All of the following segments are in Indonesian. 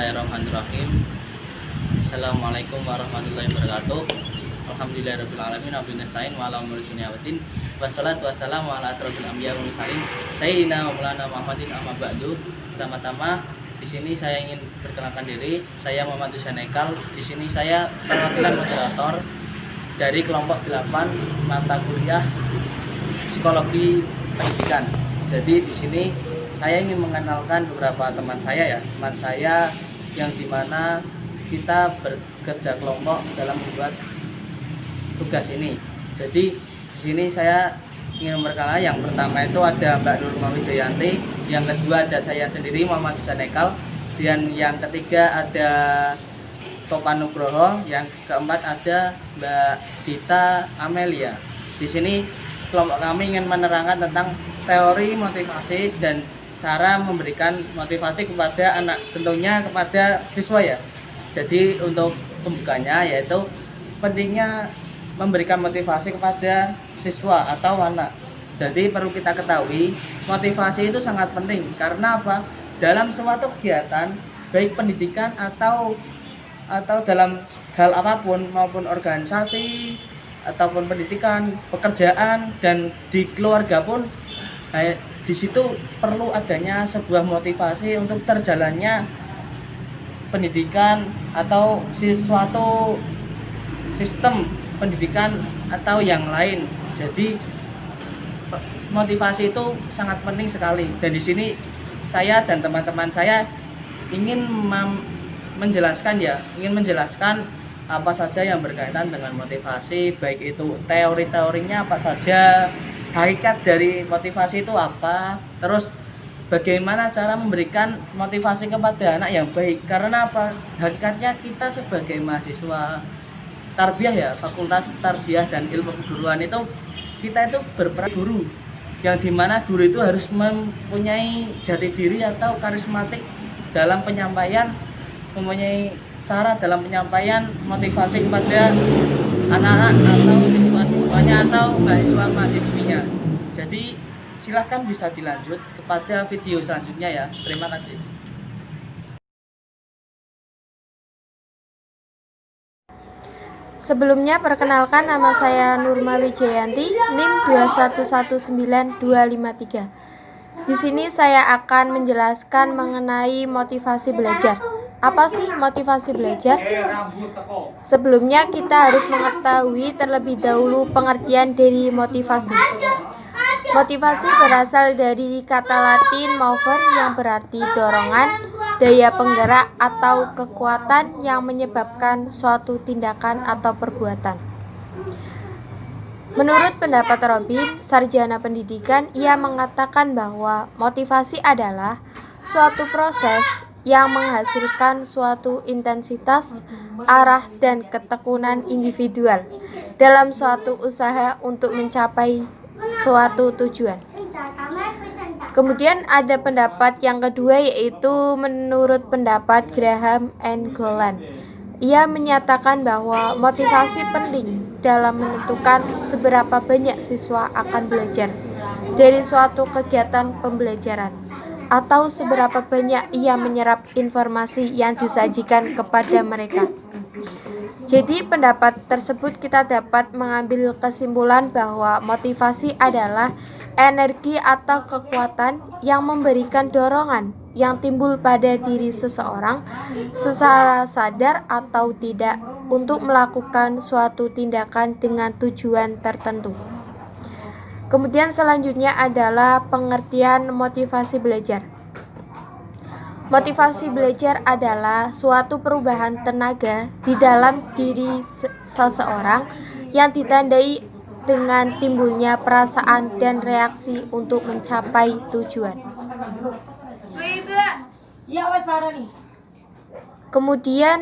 Bismillahirrahmanirrahim. Assalamualaikum warahmatullahi wabarakatuh. Alhamdulillahirrahmanirrahim. Abdi nasta'in wa ala umuri dunya waddin. Wassalatu wassalamu ala asrofil anbiya wal mursalin sayyidina wa maulana Muhammadin amma ba'du. Pertama-tama di sini saya ingin perkenalkan diri. Saya Muhammad Husain Ekal. Di sini saya perwakilan moderator dari kelompok 8 mata kuliah psikologi pendidikan. Jadi di sini saya ingin mengenalkan beberapa teman saya yang dimana kita bekerja kelompok dalam membuat tugas ini. Jadi di sini saya ingin memperkenalkan, yang pertama itu ada Mbak Nurma Wijayanti, yang kedua ada saya sendiri Muhammad Husain Ekal, dan yang ketiga ada Topan Nugroho, yang keempat ada Mbak Dita Amelia. Di sini kelompok kami ingin menerangkan tentang teori motivasi dan cara memberikan motivasi kepada anak, tentunya kepada siswa ya. Jadi untuk pembukanya yaitu pentingnya memberikan motivasi kepada siswa atau anak. Jadi perlu kita ketahui motivasi itu sangat penting karena apa? Dalam suatu kegiatan baik pendidikan atau dalam hal apapun, maupun organisasi ataupun pendidikan, pekerjaan, dan di keluarga pun di situ perlu adanya sebuah motivasi untuk terjalannya pendidikan atau suatu sistem pendidikan atau yang lain. Jadi motivasi itu sangat penting sekali, dan di sini saya dan teman-teman saya ingin menjelaskan apa saja yang berkaitan dengan motivasi, baik itu teori-teorinya apa saja, hakikat dari motivasi itu apa, terus bagaimana cara memberikan motivasi kepada anak yang baik. Karena apa? Hakikatnya kita sebagai mahasiswa tarbiyah ya, Fakultas Tarbiyah dan Ilmu Keguruan itu, kita itu berperan guru, yang dimana guru itu harus mempunyai jati diri atau karismatik dalam penyampaian, mempunyai cara dalam penyampaian motivasi kepada anak-anak atau siswa-siswanya atau mahasiswa-mahasiswinya. Jadi silahkan bisa dilanjut kepada video selanjutnya ya. Terima kasih. Sebelumnya perkenalkan, nama saya Nurma Wijayanti, NIM 2119253. Di sini saya akan menjelaskan mengenai motivasi belajar. Apa sih motivasi belajar? Sebelumnya kita harus mengetahui terlebih dahulu pengertian dari motivasi. Motivasi berasal dari kata Latin mover yang berarti dorongan, daya penggerak atau kekuatan yang menyebabkan suatu tindakan atau perbuatan. Menurut pendapat Robin, sarjana pendidikan, ia mengatakan bahwa motivasi adalah suatu proses yang menghasilkan suatu intensitas, arah, dan ketekunan individual dalam suatu usaha untuk mencapai suatu tujuan. Kemudian ada pendapat yang kedua, yaitu menurut pendapat Graham and Golan. Ia menyatakan bahwa motivasi penting dalam menentukan seberapa banyak siswa akan belajar dari suatu kegiatan pembelajaran, atau seberapa banyak ia menyerap informasi yang disajikan kepada mereka. Jadi pendapat tersebut kita dapat mengambil kesimpulan bahwa motivasi adalah energi atau kekuatan yang memberikan dorongan yang timbul pada diri seseorang secara sadar atau tidak untuk melakukan suatu tindakan dengan tujuan tertentu. Kemudian selanjutnya adalah pengertian motivasi belajar. Motivasi belajar adalah suatu perubahan tenaga di dalam diri seseorang yang ditandai dengan timbulnya perasaan dan reaksi untuk mencapai tujuan. Kemudian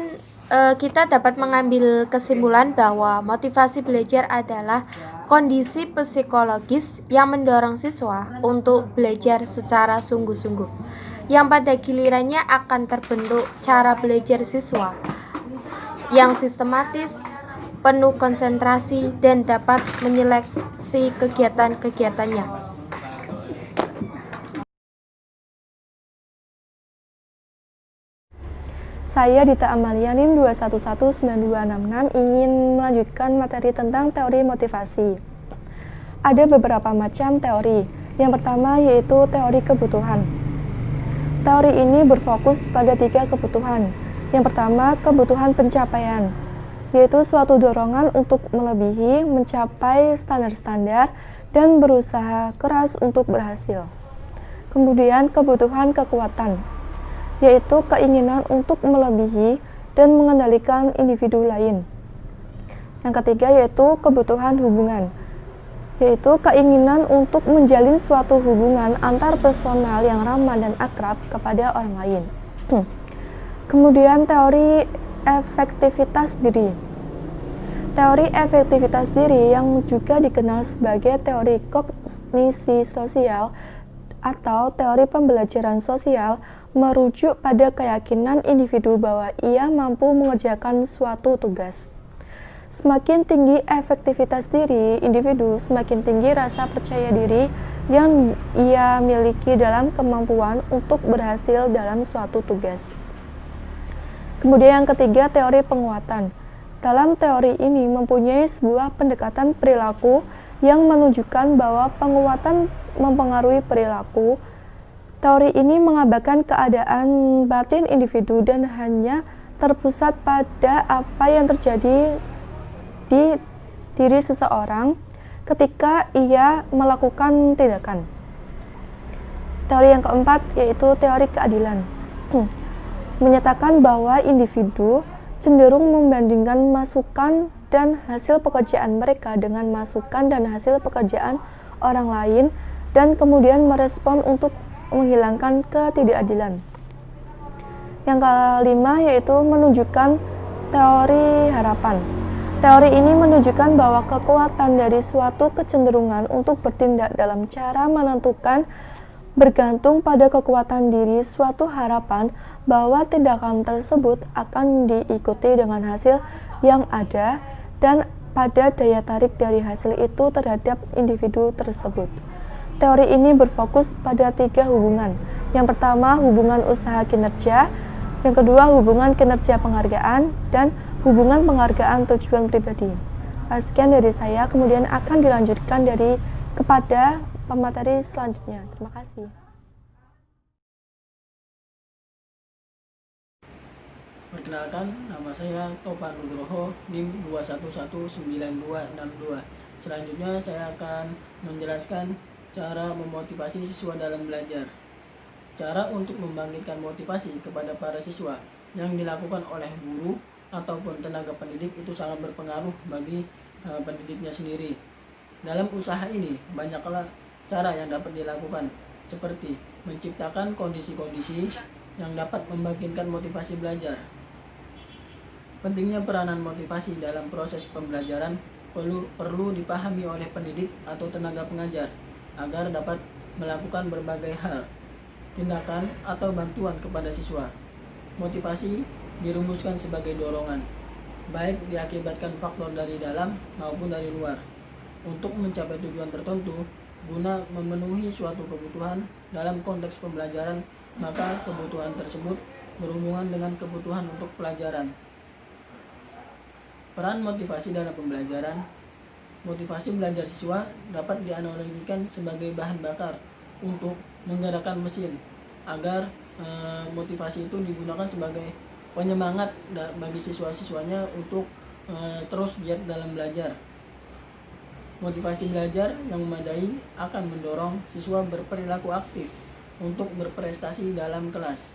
kita dapat mengambil kesimpulan bahwa motivasi belajar adalah kondisi psikologis yang mendorong siswa untuk belajar secara sungguh-sungguh, yang pada gilirannya akan terbentuk cara belajar siswa yang sistematis, penuh konsentrasi, dan dapat menyeleksi kegiatan-kegiatannya. Saya Dita Amalia NIM 2119266 ingin melanjutkan materi tentang teori motivasi. Ada beberapa macam teori. Yang pertama yaitu teori kebutuhan. Teori ini berfokus pada 3 kebutuhan. Yang pertama, kebutuhan pencapaian, yaitu suatu dorongan untuk melebihi, mencapai standar-standar, dan berusaha keras untuk berhasil. Kemudian kebutuhan kekuatan, yaitu keinginan untuk melebihi dan mengendalikan individu lain. Yang ketiga yaitu kebutuhan hubungan, yaitu keinginan untuk menjalin suatu hubungan antar personal yang ramah dan akrab kepada orang lain. Kemudian teori efektivitas diri. Teori efektivitas diri yang juga dikenal sebagai teori kognisi sosial atau teori pembelajaran sosial merujuk pada keyakinan individu bahwa ia mampu mengerjakan suatu tugas. Semakin tinggi efektivitas diri individu, semakin tinggi rasa percaya diri yang ia miliki dalam kemampuan untuk berhasil dalam suatu tugas. Kemudian yang ketiga, teori penguatan. Dalam teori ini mempunyai sebuah pendekatan perilaku yang menunjukkan bahwa penguatan mempengaruhi perilaku. Teori ini mengabaikan keadaan batin individu dan hanya terpusat pada apa yang terjadi di diri seseorang ketika ia melakukan tindakan. Teori yang keempat yaitu teori keadilan. Menyatakan bahwa individu cenderung membandingkan masukan dan hasil pekerjaan mereka dengan masukan dan hasil pekerjaan orang lain dan kemudian merespon untuk menghilangkan ketidakadilan. Yang kelima yaitu menunjukkan teori harapan. Teori ini menunjukkan bahwa kekuatan dari suatu kecenderungan untuk bertindak dalam cara menentukan bergantung pada kekuatan diri suatu harapan bahwa tindakan tersebut akan diikuti dengan hasil yang ada dan pada daya tarik dari hasil itu terhadap individu tersebut. Teori ini berfokus pada 3 hubungan. Yang pertama, hubungan usaha kinerja. Yang kedua, hubungan kinerja penghargaan. Dan hubungan penghargaan tujuan pribadi. Sekian dari saya, kemudian akan dilanjutkan kepada pemateri selanjutnya. Terima kasih. Perkenalkan, nama saya Topan Nugroho, NIM 2119262. Selanjutnya saya akan menjelaskan cara memotivasi siswa dalam belajar. Cara untuk membangkitkan motivasi kepada para siswa yang dilakukan oleh guru ataupun tenaga pendidik itu sangat berpengaruh bagi pendidiknya sendiri. Dalam usaha ini banyaklah cara yang dapat dilakukan, seperti menciptakan kondisi-kondisi yang dapat membangkitkan motivasi belajar. Pentingnya peranan motivasi dalam proses pembelajaran perlu dipahami oleh pendidik atau tenaga pengajar agar dapat melakukan berbagai hal, tindakan atau bantuan kepada siswa. Motivasi dirumuskan sebagai dorongan, baik diakibatkan faktor dari dalam maupun dari luar, untuk mencapai tujuan tertentu guna memenuhi suatu kebutuhan dalam konteks pembelajaran, maka kebutuhan tersebut berhubungan dengan kebutuhan untuk pelajaran. Peran motivasi dalam pembelajaran. Motivasi belajar siswa dapat dianalogikan sebagai bahan bakar untuk menggerakkan mesin agar motivasi itu digunakan sebagai penyemangat bagi siswa-siswanya untuk terus giat dalam belajar. Motivasi belajar yang memadai akan mendorong siswa berperilaku aktif untuk berprestasi dalam kelas.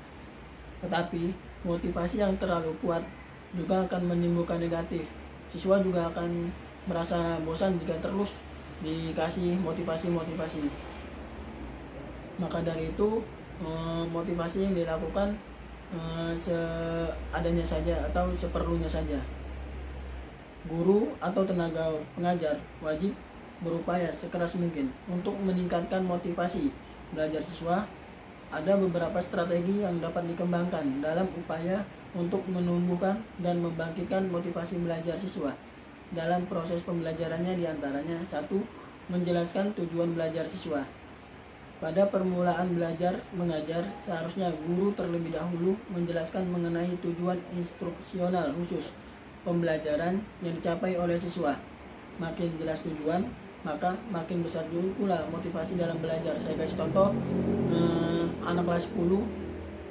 Tetapi motivasi yang terlalu kuat juga akan menimbulkan negatif. Siswa juga akan merasa bosan jika terus dikasih motivasi. Maka dari itu motivasi yang dilakukan seadanya saja atau seperlunya saja. Guru atau tenaga pengajar wajib berupaya sekeras mungkin untuk meningkatkan motivasi belajar siswa. Ada beberapa strategi yang dapat dikembangkan dalam upaya untuk menumbuhkan dan membangkitkan motivasi belajar siswa dalam proses pembelajarannya, diantaranya 1. Menjelaskan tujuan belajar siswa. Pada permulaan belajar mengajar, seharusnya guru terlebih dahulu menjelaskan mengenai tujuan instruksional khusus pembelajaran yang dicapai oleh siswa. Makin jelas tujuan, maka makin besar pula motivasi dalam belajar. Saya kasih contoh, anak kelas 10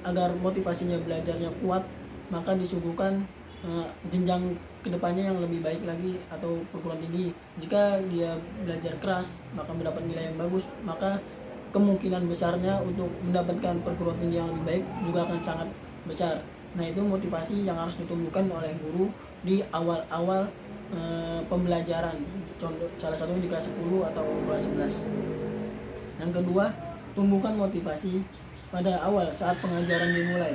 agar motivasinya belajarnya kuat, maka disuguhkan jenjang kedepannya yang lebih baik lagi atau perguruan tinggi. Jika dia belajar keras maka mendapat nilai yang bagus, maka kemungkinan besarnya untuk mendapatkan perguruan tinggi yang lebih baik juga akan sangat besar. Nah, itu motivasi yang harus ditumbuhkan oleh guru di awal-awal pembelajaran. Contoh salah satunya di kelas 10 atau kelas 11. Yang kedua, tumbuhkan motivasi pada awal saat pengajaran dimulai.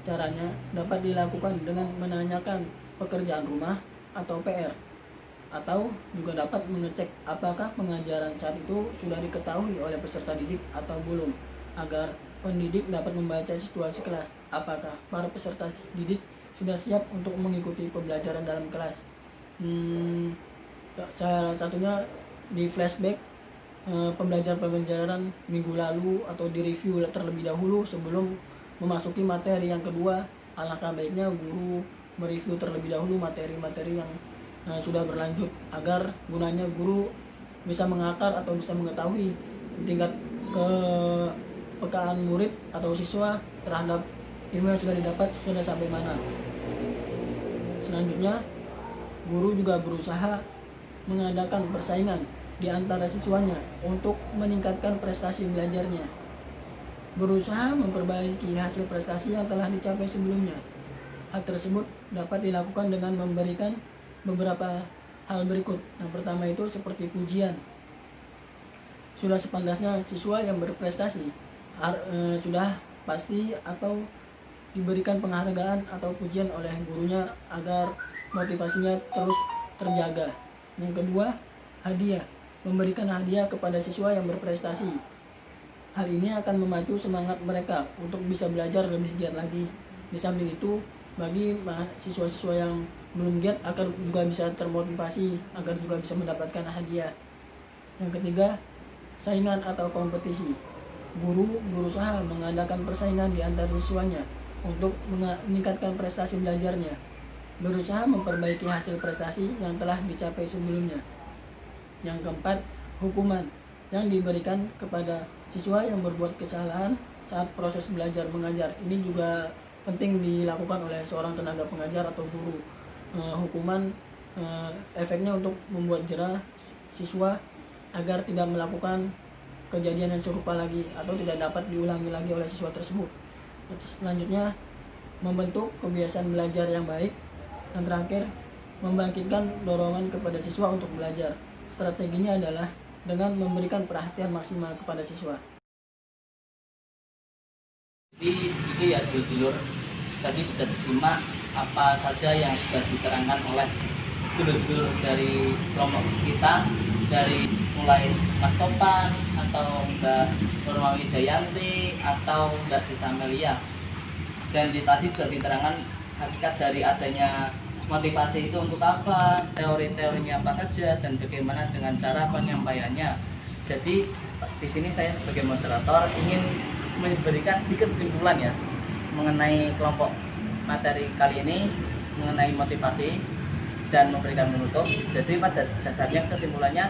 Caranya dapat dilakukan dengan menanyakan pekerjaan rumah atau PR, atau juga dapat mengecek apakah pengajaran saat itu sudah diketahui oleh peserta didik atau belum, agar pendidik dapat membaca situasi kelas, apakah para peserta didik sudah siap untuk mengikuti pembelajaran dalam kelas. Salah satunya di flashback pembelajaran minggu lalu atau di review terlebih dahulu sebelum memasuki materi yang kedua. Alangkah baiknya guru mereview terlebih dahulu materi-materi yang sudah berlanjut, agar gunanya guru bisa mengakar atau bisa mengetahui tingkat kepekaan murid atau siswa terhadap ilmu yang sudah didapat sudah sampai mana. Selanjutnya, guru juga berusaha mengadakan persaingan di antara siswanya untuk meningkatkan prestasi belajarnya. Berusaha memperbaiki hasil prestasi yang telah dicapai sebelumnya. Hal tersebut dapat dilakukan dengan memberikan beberapa hal berikut. Yang pertama itu seperti pujian. Sudah sepantasnya siswa yang berprestasi sudah pasti atau diberikan penghargaan atau pujian oleh gurunya agar motivasinya terus terjaga. Yang kedua, hadiah. Memberikan hadiah kepada siswa yang berprestasi. Hal ini akan memacu semangat mereka untuk bisa belajar lebih giat lagi. Di samping itu, bagi siswa-siswa yang belum giat akan juga bisa termotivasi agar juga bisa mendapatkan hadiah. Yang ketiga, saingan atau kompetisi. Guru berusaha mengadakan persaingan di antara siswanya untuk meningkatkan prestasi belajarnya. Berusaha memperbaiki hasil prestasi yang telah dicapai sebelumnya. Yang keempat, hukuman yang diberikan kepada siswa yang berbuat kesalahan saat proses belajar mengajar. Ini juga penting dilakukan oleh seorang tenaga pengajar atau guru. Hukuman efeknya untuk membuat jera siswa agar tidak melakukan kejadian yang serupa lagi atau tidak dapat diulangi lagi oleh siswa tersebut. Selanjutnya, membentuk kebiasaan belajar yang baik. Yang terakhir, membangkitkan dorongan kepada siswa untuk belajar. Strateginya adalah dengan memberikan perhatian maksimal kepada siswa. Jadi itu ya dulur-dulur, tadi sudah disimak apa saja yang sudah diterangkan oleh dulur-dulur dari kelompok kita, dari mulai Mas Topan atau Mbak Nurmawi Jayanti atau Mbak Dita Melia. Dan tadi sudah diterangkan hakikat dari adanya motivasi itu untuk apa, teori-teorinya apa saja, dan bagaimana dengan cara penyampaiannya. Jadi di sini saya sebagai moderator ingin memberikan sedikit kesimpulan ya mengenai kelompok materi kali ini mengenai motivasi dan memberikan penutup. Jadi pada dasarnya kesimpulannya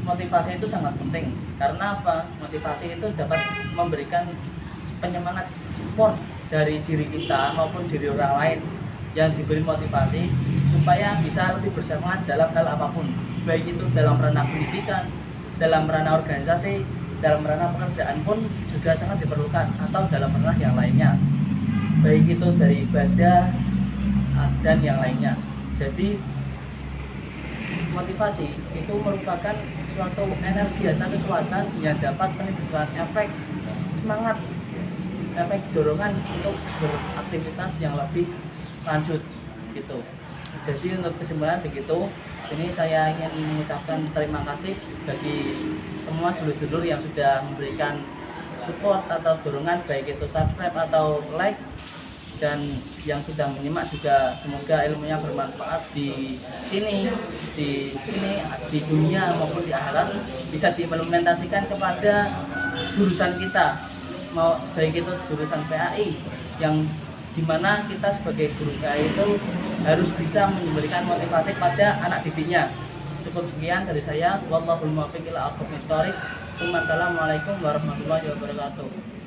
motivasi itu sangat penting. Karena apa? Motivasi itu dapat memberikan penyemangat, support dari diri kita maupun diri orang lain yang diberi motivasi supaya bisa lebih bersemangat dalam hal apapun, baik itu dalam ranah pendidikan, dalam ranah organisasi, dalam ranah pekerjaan pun juga sangat diperlukan, atau dalam ranah yang lainnya, baik itu dari ibadah dan yang lainnya. Jadi motivasi itu merupakan suatu energi atau kekuatan yang dapat menimbulkan efek semangat, efek dorongan untuk beraktivitas yang lebih lanjut gitu. Jadi untuk kesimpulan begitu. Sini saya ingin mengucapkan terima kasih bagi semua sedulur-sedulur yang sudah memberikan support atau dorongan, baik itu subscribe atau like, dan yang sudah menyimak juga semoga ilmunya bermanfaat di sini, di dunia maupun di akhirat, bisa diimplementasikan kepada jurusan kita, mau baik itu jurusan PAI yang dimana kita sebagai guru PAI itu harus bisa memberikan motivasi pada anak didiknya. Cukup sekian dari saya. Wallahul muwaffiq ila aqwamit thoriq. Wassalamualaikum warahmatullahi wabarakatuh.